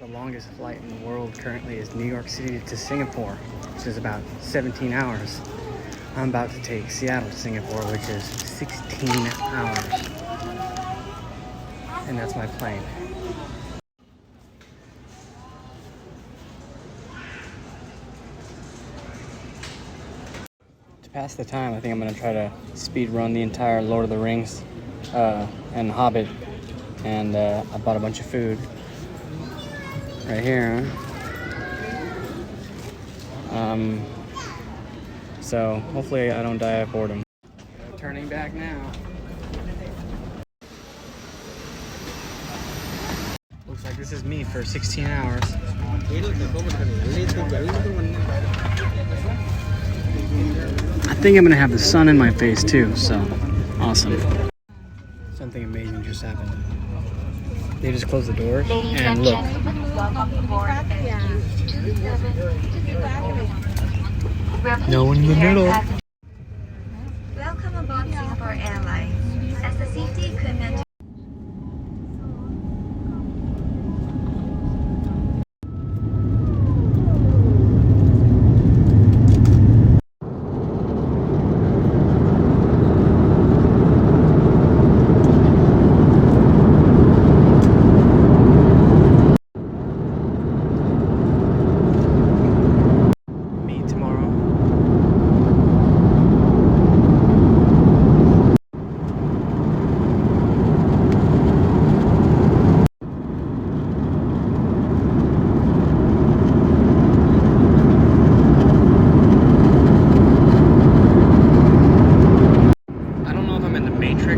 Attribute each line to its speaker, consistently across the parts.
Speaker 1: The longest flight in the world currently is New York City to Singapore, which is about 17 hours. I'm about to take Seattle to Singapore, which is 16 hours. And that's my plane. To pass the time, I think I'm gonna try to speed run the entire Lord of the Rings and Hobbit. And I bought a bunch of food right here. So hopefully I don't die of boredom. Turning back now. Looks like this is me for 16 hours. I think I'm gonna have the sun in my face too, so awesome. Something amazing just happened. They just closed the doors and look. No one in the middle.
Speaker 2: Welcome aboard Singapore Airlines. As the safety equipment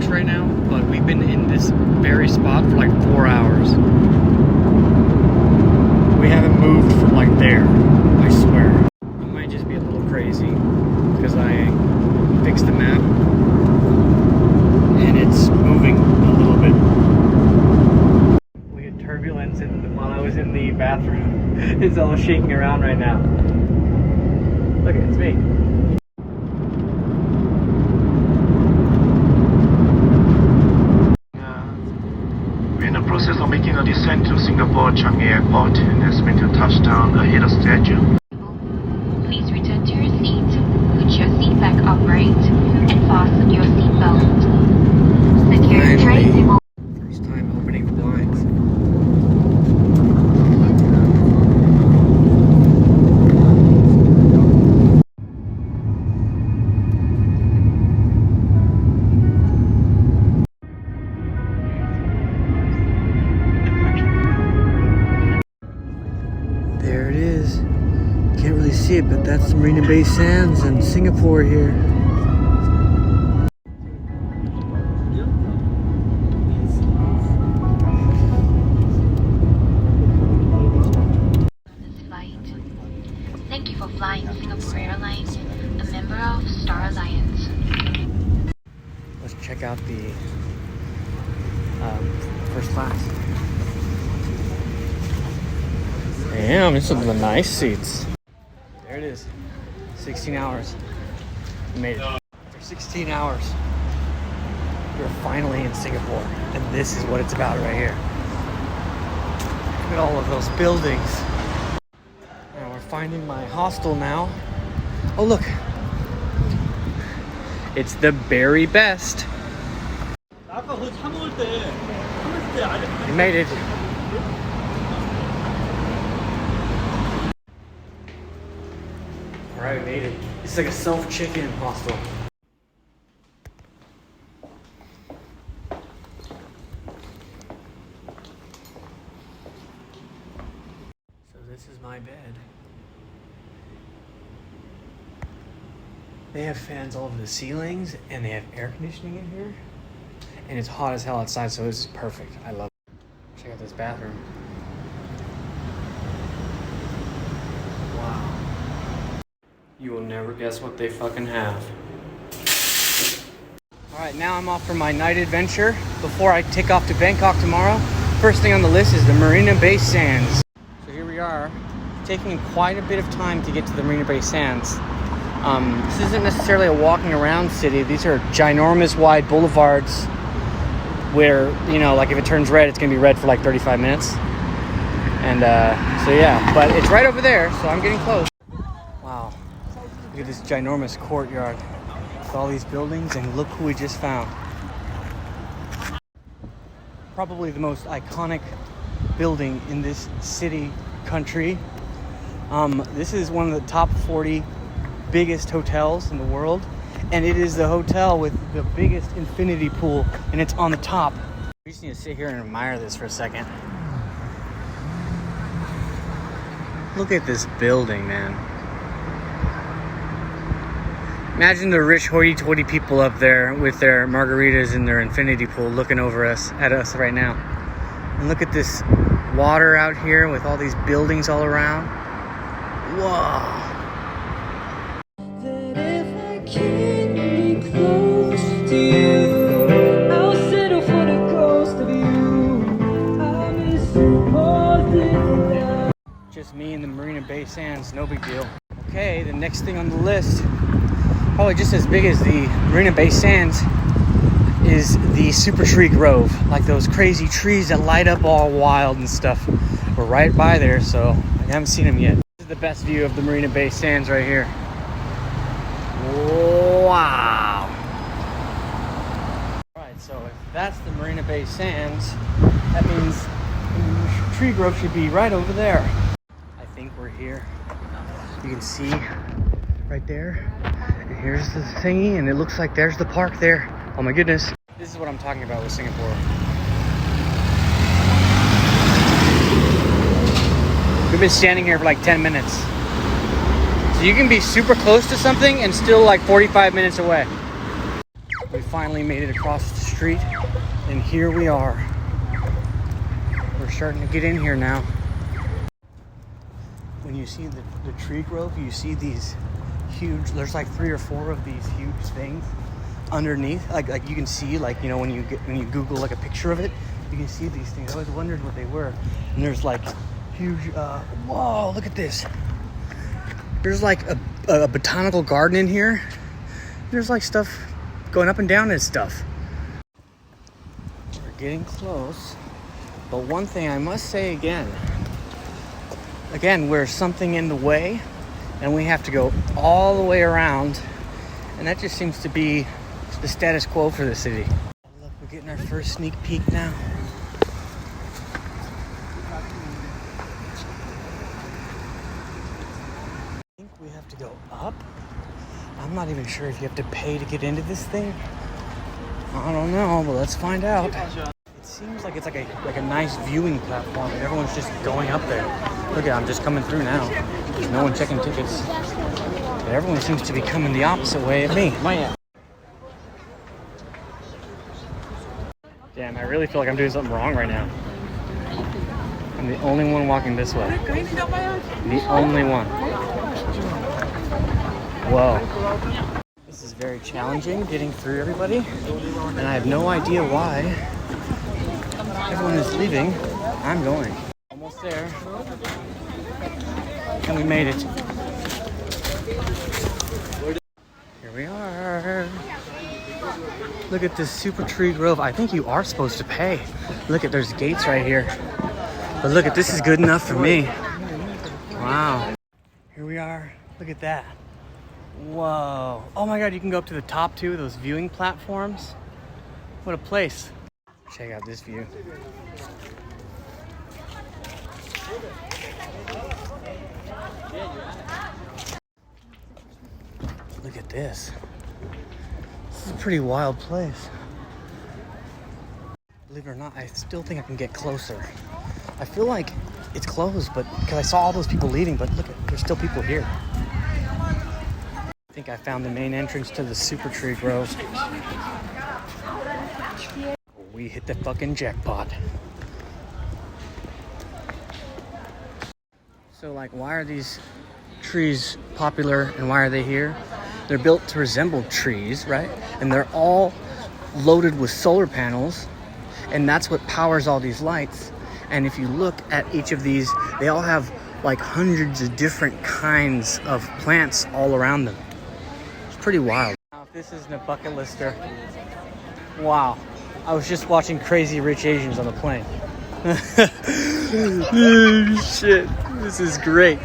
Speaker 1: right now, but we've been in this very spot for like 4 hours. We haven't moved from like there, I swear. I might just be a little crazy because I fixed the map and it's moving a little bit. We had turbulence while I was in the bathroom. It's all shaking around right now. Look, it's me.
Speaker 3: Process of making a descent to Singapore Changi Airport and expect to touch down ahead of schedule.
Speaker 2: Please return to your seat, put your seat back upright, and fasten your seatbelt. Secure tray table.
Speaker 1: First time opening the blinds. There it is. Can't really see it, but that's Marina Bay Sands and Singapore here.
Speaker 2: Thank you for flying Singapore Airlines, a member of Star Alliance.
Speaker 1: Let's check out the first class. Damn, this is the nice seats. There it is. 16 hours. We made it. After 16 hours, we're finally in Singapore. And this is what it's about right here. Look at all of those buildings. And we're finding my hostel now. Oh, look. It's the very best. We made it. Alright, we made it. It's like a self-check-in hostel. So this is my bed. They have fans all over the ceilings and they have air conditioning in here. And it's hot as hell outside, so this is perfect. I love it. Check out this bathroom. Wow. You will never guess what they fucking have. Alright, now I'm off for my night adventure. Before I take off to Bangkok tomorrow, first thing on the list is the Marina Bay Sands. So here we are, taking quite a bit of time to get to the Marina Bay Sands. This isn't necessarily a walking around city. These are ginormous wide boulevards where, you know, like if it turns red, it's gonna be red for like 35 minutes. And so yeah, but it's right over there, so I'm getting close. Wow, look at this ginormous courtyard with all these buildings, and look who we just found. Probably the most iconic building in this city, country. This is one of the top 40 biggest hotels in the world, and it is the hotel with the biggest infinity pool, and it's on the top. We just need to sit here and admire this for a second. Look at this building, man. Imagine the rich hoity-toity people up there with their margaritas in their infinity pool looking over us at us right now. And look at this water out here with all these buildings all around. Whoa. That if I can't be close to you, I'll settle for the ghost of you. I miss just me and the Marina Bay Sands, no big deal. Okay, the next thing on the list, probably just as big as the Marina Bay Sands, is the Super Tree Grove. Like those crazy trees that light up all wild and stuff. We're right by there, so I haven't seen them yet. This is the best view of the Marina Bay Sands right here. Wow. Alright, so if that's the Marina Bay Sands, that means the Tree Grove should be right over there. I think we're here. You can see right there. And here's the thingy, and it looks like there's the park there. Oh my goodness. This is what I'm talking about with Singapore. We've been standing here for like 10 minutes. So you can be super close to something and still like 45 minutes away. We finally made it across the street, and here we are. We're starting to get in here now. When you see the tree grove, you see these huge, there's like 3 or 4 of these huge things underneath, like you can see, like, you know, when you Google like a picture of it, you can see these things. I always wondered what they were. And there's like huge, whoa, look at this. There's like a botanical garden in here. There's like stuff going up and down and stuff. We're getting close. But one thing I must say again, we're something in the way, and we have to go all the way around, and that just seems to be the status quo for the city. Look, we're getting our first sneak peek now. I think we have to go up. I'm not even sure if you have to pay to get into this thing. I don't know, but let's find out. It seems like it's like a nice viewing platform, and everyone's just going up there. Look at, I'm just coming through now. There's no one checking tickets. But everyone seems to be coming the opposite way at me. Damn, I really feel like I'm doing something wrong right now. I'm the only one walking this way. The only one. Whoa. This is very challenging, getting through everybody. And I have no idea why everyone is leaving. I'm going. Almost there. And we made it. Here we are. Look at this Super Tree Grove. I think you are supposed to pay. Look at, there's gates right here. But look at, this is good enough for me. Wow. Here we are. Look at that. Whoa. Oh my God, you can go up to the top too, those viewing platforms. What a place. Check out this view. Look at this. This is a pretty wild place. Believe it or not, I still think I can get closer. I feel like it's closed, but because I saw all those people leaving, but look, there's still people here. I think I found the main entrance to the Super Tree Grove. We hit the fucking jackpot. So like, why are these trees popular and why are they here? They're built to resemble trees, right? And they're all loaded with solar panels, and that's what powers all these lights. And if you look at each of these, they all have like hundreds of different kinds of plants all around them. It's pretty wild. Now, if this isn't a bucket lister, wow. I was just watching Crazy Rich Asians on the plane. Shit, this is great.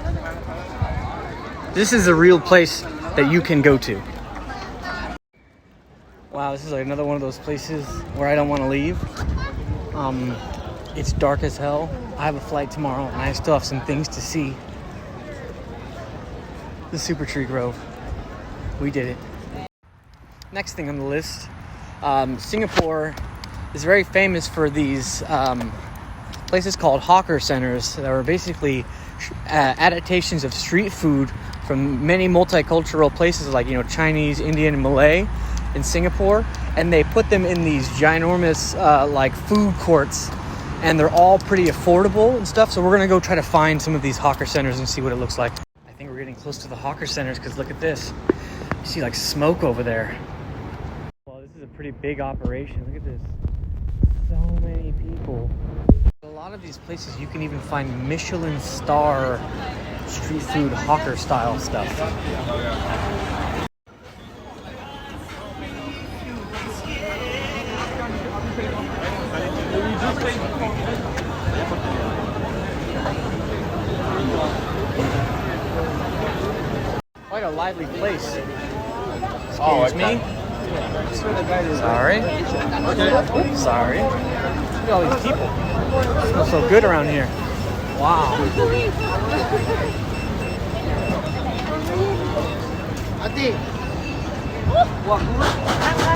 Speaker 1: This is a real place that you can go to. Wow, this is like another one of those places where I don't want to leave. It's dark as hell. I have a flight tomorrow and I still have some things to see. The Super Tree Grove. We did it. Next thing on the list, Singapore is very famous for these places called hawker centers that are basically adaptations of street food from many multicultural places like, you know, Chinese, Indian, and Malay in Singapore, and they put them in these ginormous like food courts, and they're all pretty affordable and stuff. So we're gonna go try to find some of these hawker centers and see what it looks like. I think we're getting close to the hawker centers because look at this. You see like smoke over there. Well, this is a pretty big operation. Look at this. So many people. A lot of these places you can even find Michelin star street food hawker style stuff. Quite a lively place. Excuse me. Sorry. Sorry. Look at all these people. It smells so good around here. Wow.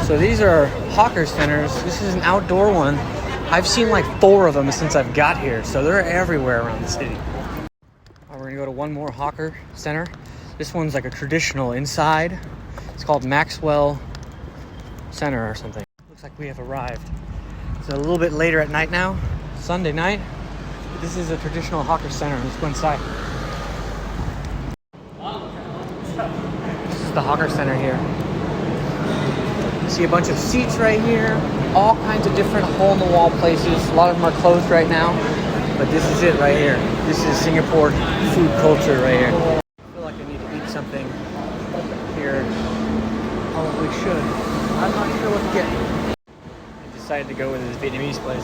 Speaker 1: So these are hawker centers. This is an outdoor one. I've seen like 4 of them since I've got here. So they're everywhere around the city. We're gonna go to one more hawker center. This one's like a traditional inside. It's called Maxwell Center or something. Looks like we have arrived. It's a little bit later at night now, Sunday night. This is a traditional hawker center. Let's go inside. This is the hawker center here. You see a bunch of seats right here. All kinds of different hole-in-the-wall places. A lot of them are closed right now, but this is it right here. This is Singapore food culture right here. I feel like I need to eat something here. Probably should. I'm not sure what to get. I decided to go with this Vietnamese place.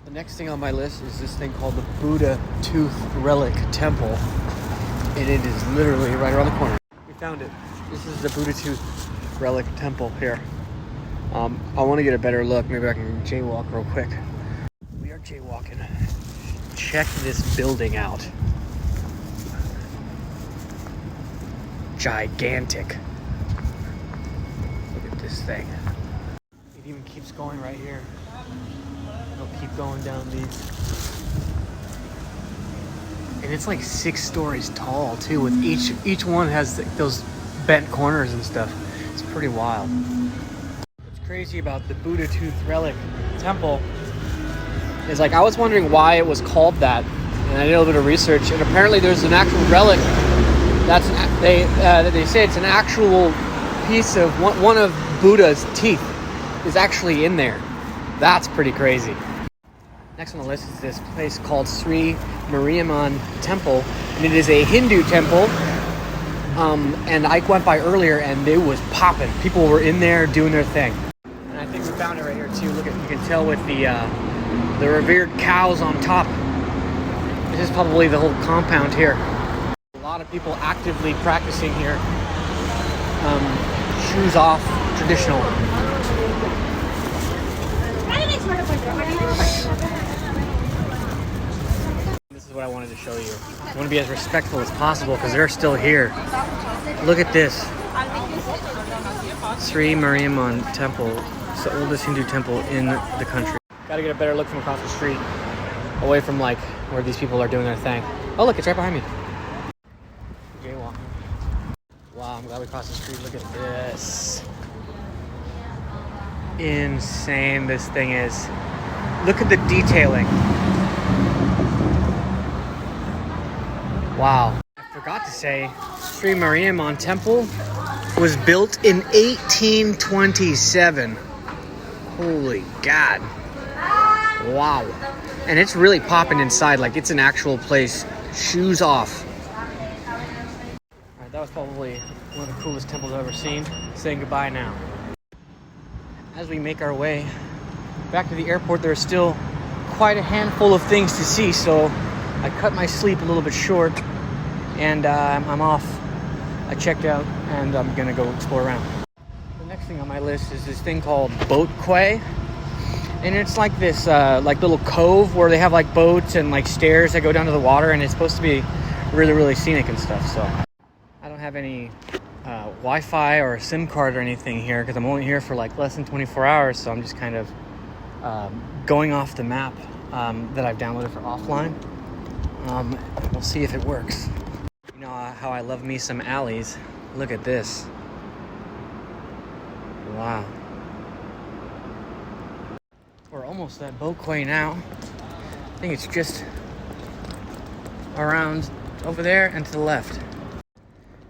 Speaker 1: The next thing on my list is this thing called the Buddha Tooth Relic Temple. And it is literally right around the corner. We found it. This is the Buddha Tooth Relic Temple here. I want to get a better look. Maybe I can jaywalk real quick. We are jaywalking. Check this building out. Gigantic. Look at this thing. It even keeps going right here. It'll keep going down these. And it's like 6 stories tall too, with each one has those bent corners and stuff. It's pretty wild. What's crazy about the Buddha Tooth Relic Temple is like I was wondering why it was called that, and I did a little bit of research, and apparently there's an actual relic. They say it's an actual piece of one of Buddha's teeth is actually in there. That's pretty crazy. Next on the list is this place called Sri Mariamman Temple, and it is a Hindu temple. And I went by earlier, and it was popping. People were in there doing their thing. And I think we found it right here too. Look at, you can tell with the revered cows on top. This is probably the whole compound here. A lot of people actively practicing here. Shoes off, traditional. This is what I wanted to show you. I want to be as respectful as possible because they're still here. Look at this. Sri Mariamman Temple. It's the oldest Hindu temple in the country. Gotta get a better look from across the street. Away from like where these people are doing their thing. Oh look, it's right behind me. Jaywalking. Wow, I'm glad we crossed the street. Look at this. Insane this thing is. Look at the detailing. Wow. I forgot to say, Sri Mariamman Temple was built in 1827. Holy God. Wow. And it's really popping inside, like it's an actual place. Shoes off. Alright, that was probably one of the coolest temples I've ever seen. Saying goodbye now. As we make our way back to the airport, there's still quite a handful of things to see, so I cut my sleep a little bit short, and I'm off. I checked out, and I'm gonna go explore around. The next thing on my list is this thing called Boat Quay, and it's like this like little cove where they have like boats and like stairs that go down to the water, and it's supposed to be really, really scenic and stuff. So I don't have any Wi-Fi or a SIM card or anything here because I'm only here for like less than 24 hours, so I'm just kind of going off the map that I've downloaded for offline. We'll see if it works. You know how I love me some alleys. Look at this. Wow. We're almost at Boat Quay now. I think it's just around over there and to the left.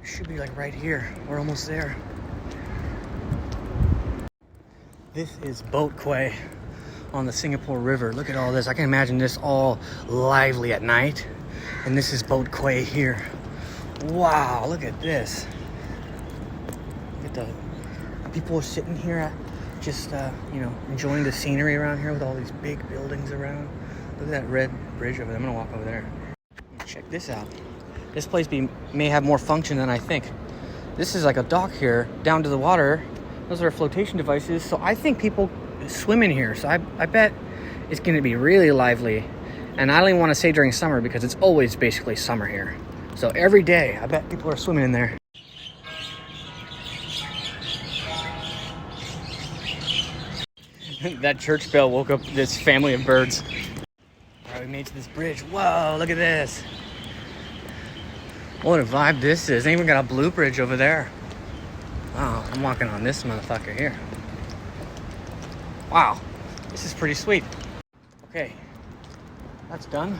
Speaker 1: It should be like right here. We're almost there. This is Boat Quay on the Singapore River. Look at all this. I can imagine this all lively at night. And this is Boat Quay here. Wow, look at this. Look at the people sitting here just, enjoying the scenery around here with all these big buildings around. Look at that red bridge over there. I'm gonna walk over there. Check this out. This place may have more function than I think. This is like a dock here, down to the water. Those are flotation devices. So I think people swim in here. So I bet it's gonna be really lively. And I don't even wanna say during summer because it's always basically summer here. So every day, I bet people are swimming in there. That church bell woke up this family of birds. All right, we made it to this bridge. Whoa, look at this. What a vibe this is. They even got a blue bridge over there. Wow, I'm walking on this motherfucker here. Wow, this is pretty sweet. Okay, that's done.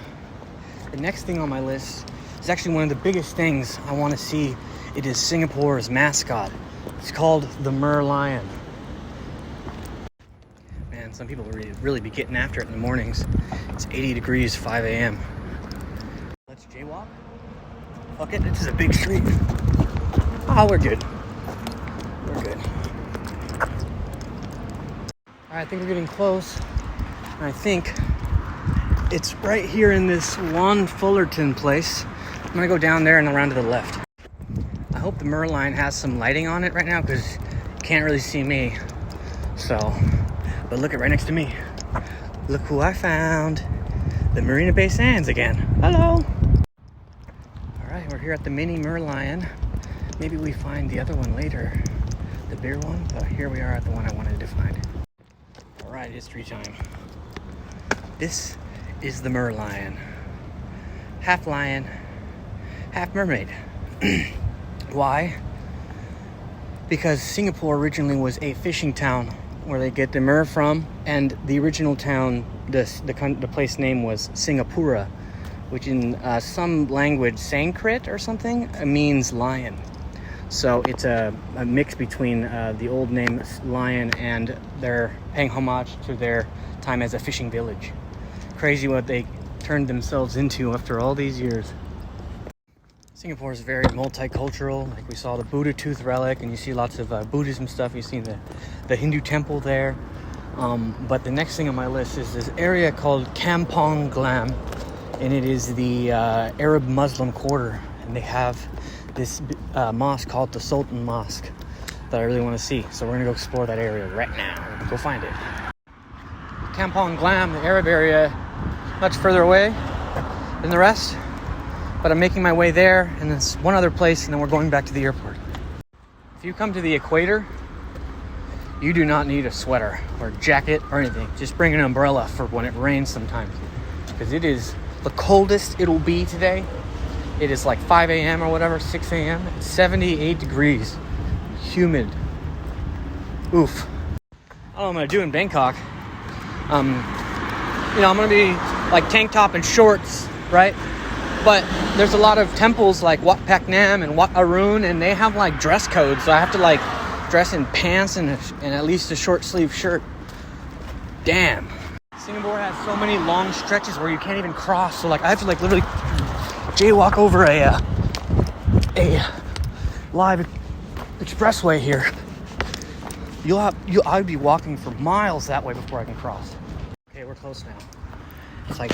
Speaker 1: The next thing on my list is actually one of the biggest things I want to see. It is Singapore's mascot. It's called the Merlion. Man, some people really be getting after it in the mornings. It's 80 degrees, 5 a.m. Let's jaywalk. Fuck it, this is a big street. Oh, we're good. We're good. All right, I think we're getting close. And I think it's right here in this One Fullerton place. I'm gonna go down there and around to the left. I hope the Merlion has some lighting on it right now because you can't really see me. So, but look at right next to me. Look who I found. The Marina Bay Sands again. Hello. All right, we're here at the mini Merlion. Maybe we find the other one later, the bigger one, but here we are at the one I wanted to find. All right, history time. This is the Merlion. Half lion, half mermaid. Why? Because Singapore originally was a fishing town where they get the mer from, and the original town, the place name was Singapura, which in some language, Sanskrit or something, means lion. So it's a mix between the old name lion and they're paying homage to their time as a fishing village. Crazy what they turned themselves into after all these years. Singapore is very multicultural. Like we saw the Buddha tooth relic, and you see lots of Buddhism stuff. You see the Hindu temple there. But the next thing on my list is this area called Kampong Glam, and it is the Arab Muslim quarter. And they have this mosque called the Sultan Mosque that I really want to see. So we're gonna go explore that area right now. Go find it. Kampong Glam, the Arab area, much further away than the rest. But I'm making my way there, and there's one other place, and then we're going back to the airport. If you come to the equator, you do not need a sweater or jacket or anything. Just bring an umbrella for when it rains sometimes. Because it is the coldest it will be today. It is like 5 a.m. or whatever, 6 a.m. It's 78 degrees. Humid. Oof. I don't know what I'm going to do in Bangkok. I'm going to be like tank top and shorts, right? But there's a lot of temples like Wat Phak Nam and Wat Arun, and they have like dress codes. So I have to like dress in pants and at least a short sleeve shirt. Damn. Singapore has so many long stretches where you can't even cross. So like I have to like literally jaywalk over a live expressway here. I'd be walking for miles that way before I can cross. Okay, we're close now. It's like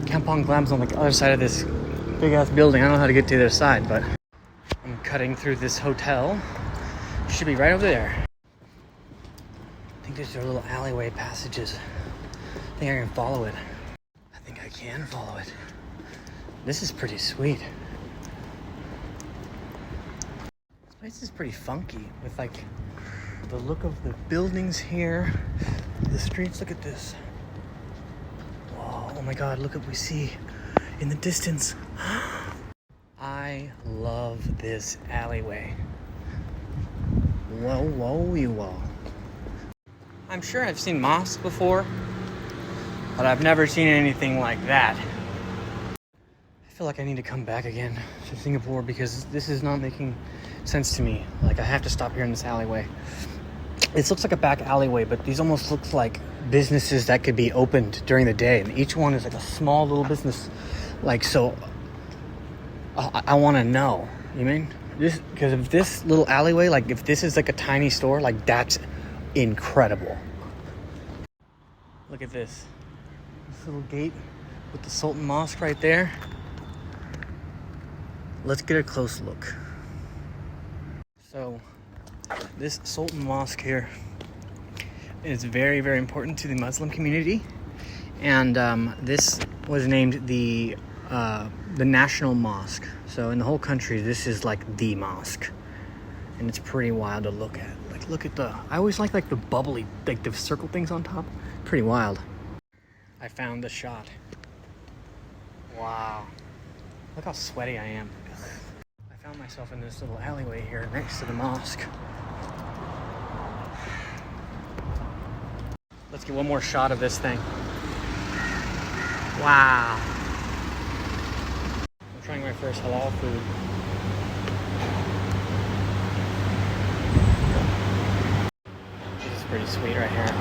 Speaker 1: Kampong Glam's on the other side of this big ass building. I don't know how to get to the other side, but I'm cutting through this hotel. Should be right over there. I think these are little alleyway passages. I think I can follow it. I think I can follow it. This is pretty sweet. This place is pretty funky with like the look of the buildings here. The streets, look at this. Whoa, oh my God, look what we see in the distance. I love this alleyway. Whoa, whoa. I'm sure I've seen mosques before, but I've never seen anything like that. I feel like I need to come back again to Singapore because this is not making sense to me. Like, I have to stop here in this alleyway. This looks like a back alleyway, but these almost look like businesses that could be opened during the day, and each one is like a small little business. Like, so I want to know, you mean? This, because if this little alleyway, like if this is like a tiny store, like that's incredible. Look at this. This little gate with the Sultan Mosque right there. Let's get a close look. So, this Sultan Mosque here is very, very important to the Muslim community. And this was named the National Mosque. So in the whole country, this is like the mosque. And it's pretty wild to look at. Like, look at I always like the bubbly, like the circle things on top. Pretty wild. I found the shot. Wow. Look how sweaty I am. I found myself in this little alleyway here next to the mosque. Let's get one more shot of this thing. Wow. I'm trying my first halal food. This is pretty sweet right here.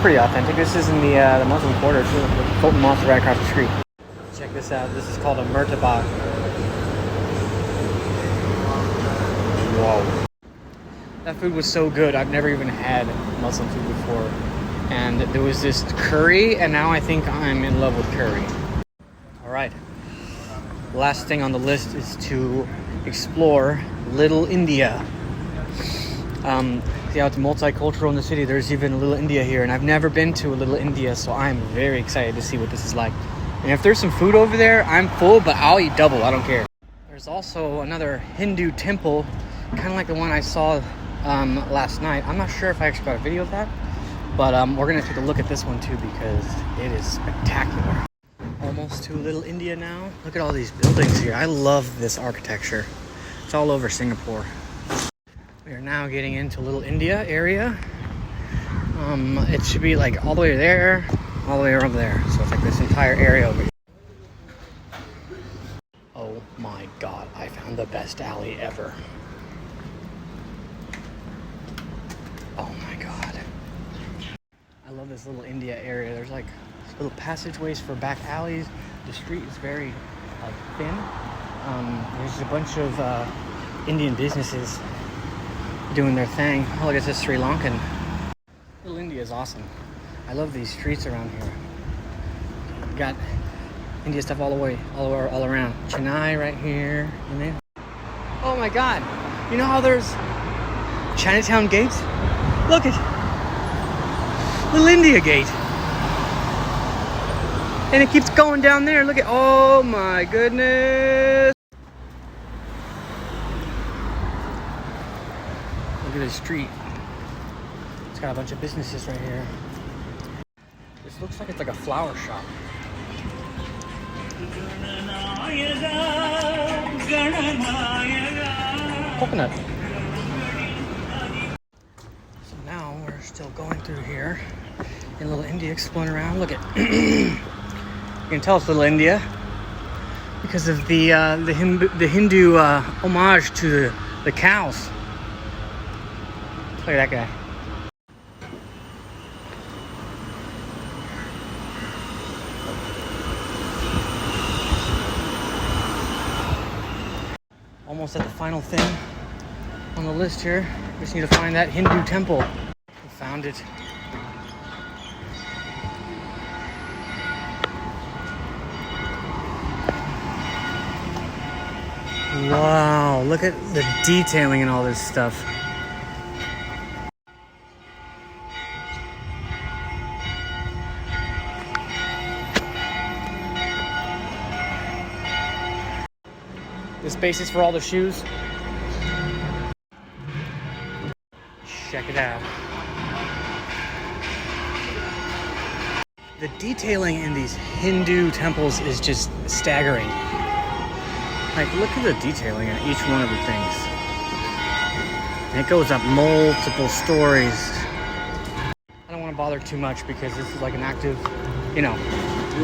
Speaker 1: Pretty authentic. This is in the Muslim quarter too. The Sultan Mosque right across the street. Check this out. This is called a murtabak. Whoa. That food was so good. I've never even had Muslim food before. And there was this curry, and now I think I'm in love with curry. All right. Last thing on the list is to explore Little India. See how it's multicultural in the city. There's even a Little India here, and I've never been to a Little India, so I'm very excited to see what this is like. And if there's some food over there, I'm full, but I'll eat double. I don't care. There's also another Hindu temple, kind of like the one I saw last night. I'm not sure if I actually got a video of that, but we're gonna take a look at this one too because it is spectacular. Almost to Little India now. Look at all these buildings here. I love this architecture. It's all over Singapore. We are now getting into Little India area. It should be like all the way there, all the way over there. So it's like this entire area over here. Oh my God, I found the best alley ever. Oh my God. I love this Little India area. There's like little passageways for back alleys. The street is very thin. There's a bunch of Indian businesses doing their thing. Oh, look, it's this Sri Lankan. Little India is awesome. I love these streets around here. Got India stuff all around. Chennai right here. And then, oh my God! You know how there's Chinatown gates? Look at Little India Gate, and it keeps going down there. Look at, oh my goodness! Look at this street. It's got a bunch of businesses right here. This looks like it's like a flower shop. Coconut. So now we're still going through here in Little India, exploring around. Look at, you can tell it's Little India because of the Hindu homage to the cows. Look at that guy. almost at the final thing on the list here. We just need to find that Hindu temple. We found it. Wow, look at the detailing in all this stuff. This space is for all the shoes. Check it out. The detailing in these Hindu temples is just staggering. Like, look at the detailing on each one of the things. And it goes up multiple stories. I don't want to bother too much because this is like an active,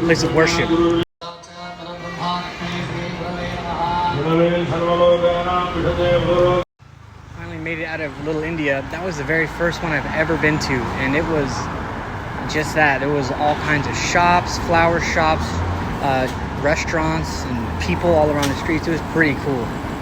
Speaker 1: place of worship. Finally made it out of Little India. That was the very first one I've ever been to, and it was just that. It was all kinds of shops, flower shops, restaurants, and people all around the streets. It was pretty cool.